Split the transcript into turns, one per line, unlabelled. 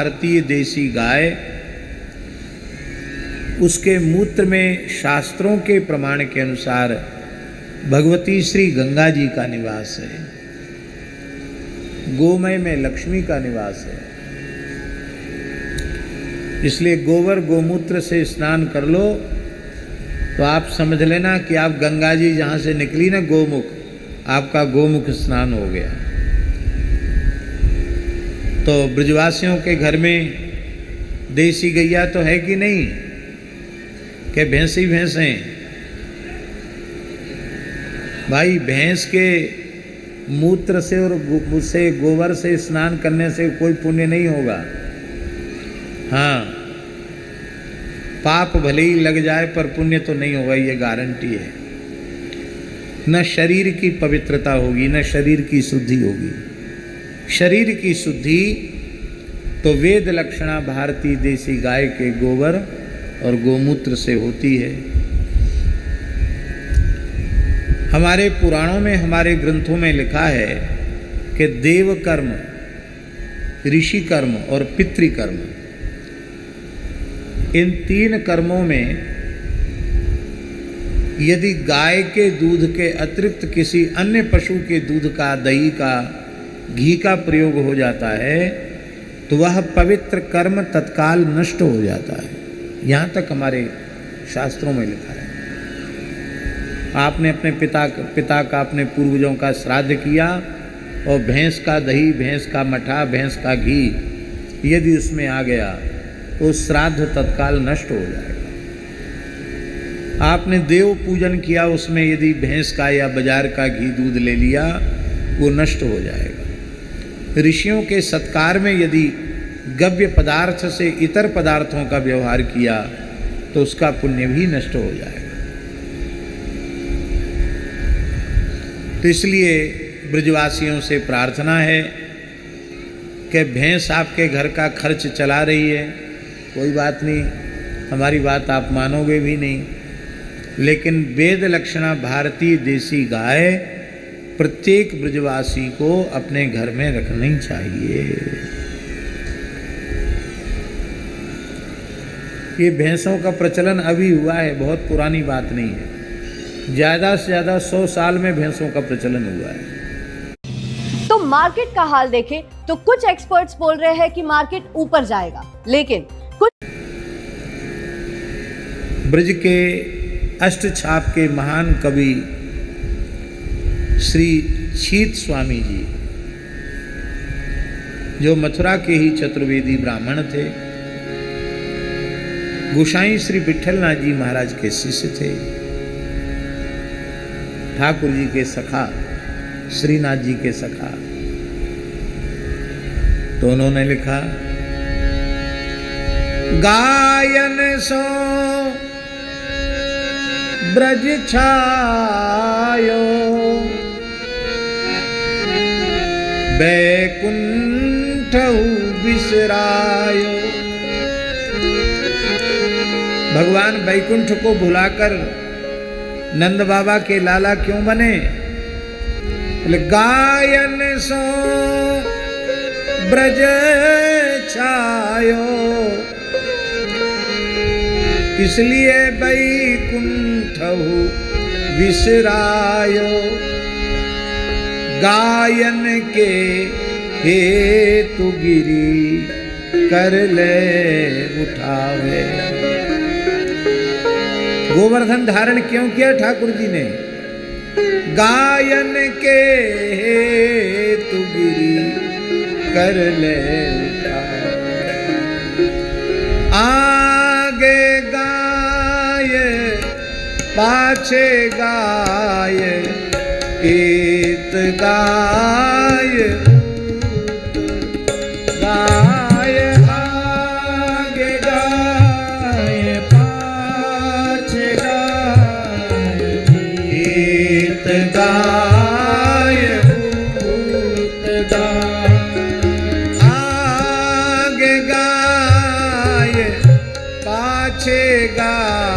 भारतीय देसी गाय, उसके मूत्र में शास्त्रों के प्रमाण के अनुसार भगवती श्री गंगा जी का निवास है, गोमय में लक्ष्मी का निवास है। इसलिए गोबर गोमूत्र से स्नान कर लो तो आप समझ लेना कि आप गंगा जी जहाँ से निकली ना गोमुख, आपका गोमुख स्नान हो गया। तो ब्रजवासियों के घर में देसी गैया तो है कि नहीं, कि भैंसी भैंसें? भाई भैंस के मूत्र से और उससे गोबर से स्नान करने से कोई पुण्य नहीं होगा। हाँ, पाप भले ही लग जाए पर पुण्य तो नहीं होगा, ये गारंटी है। न शरीर की पवित्रता होगी, न शरीर की शुद्धि होगी। शरीर की शुद्धि तो वेद लक्षणा भारतीय देसी गाय के गोबर और गोमूत्र से होती है। हमारे पुराणों में, हमारे ग्रंथों में लिखा है कि देव कर्म, ऋषि कर्म और पितृकर्म, इन तीन कर्मों में यदि गाय के दूध के अतिरिक्त किसी अन्य पशु के दूध का, दही का, घी का प्रयोग हो जाता है तो वह पवित्र कर्म तत्काल नष्ट हो जाता है। यहाँ तक हमारे शास्त्रों में लिखा है। आपने अपने पिता का, अपने पूर्वजों का श्राद्ध किया और भैंस का दही, भैंस का मठा, भैंस का घी यदि उसमें आ गया तो श्राद्ध तत्काल नष्ट हो जाएगा। आपने देव पूजन किया, उसमें यदि भैंस का या बाजार का घी दूध ले लिया, वो नष्ट हो जाएगा। ऋषियों के सत्कार में यदि गव्य पदार्थ से इतर पदार्थों का व्यवहार किया तो उसका पुण्य भी नष्ट हो जाएगा। तो इसलिए ब्रजवासियों से प्रार्थना है कि भैंस आपके घर का खर्च चला रही है, कोई बात नहीं, हमारी बात आप मानोगे भी नहीं, लेकिन वेद लक्षणा भारतीय देसी गाय प्रत्येक ब्रजवासी को अपने घर में रखनी चाहिए। ये भैंसों का प्रचलन अभी हुआ है, बहुत पुरानी बात नहीं है। ज़्यादा से ज़्यादा 100 साल में भैंसों का प्रचलन हुआ है।
तो मार्केट का हाल देखें तो कुछ एक्सपर्ट्स बोल रहे हैं कि मार्केट ऊपर जाएगा, लेकिन कुछ
ब्रज के अष्टछाप के महान कवि श्री शीत स्वामी जी, जो मथुरा के ही चतुर्वेदी ब्राह्मण थे, गोसाई श्री विठलनाथ जी महाराज के शिष्य थे, ठाकुर जी के सखा, श्रीनाथ जी के सखा। तो उन्होंने लिखा, गायन सो ब्रज छायो, बैकुंठ बिसरायो। भगवान बैकुंठ को भुलाकर नंद बाबा के लाला क्यों बने? गायन सो ब्रज छायो, इसलिए बैकुंठ विसरायो। गायन के हेतु गिरी कर ले उठावे। गोवर्धन धारण क्यों किया ठाकुर जी ने? गायन के हेतु गिरी कर ले उठावे। आगे गाय पाछे गाय, एत गाय गाय, आगे गाय पाछे गाय, एत गाय भूत गाय। आगे गाय पाछे गाय,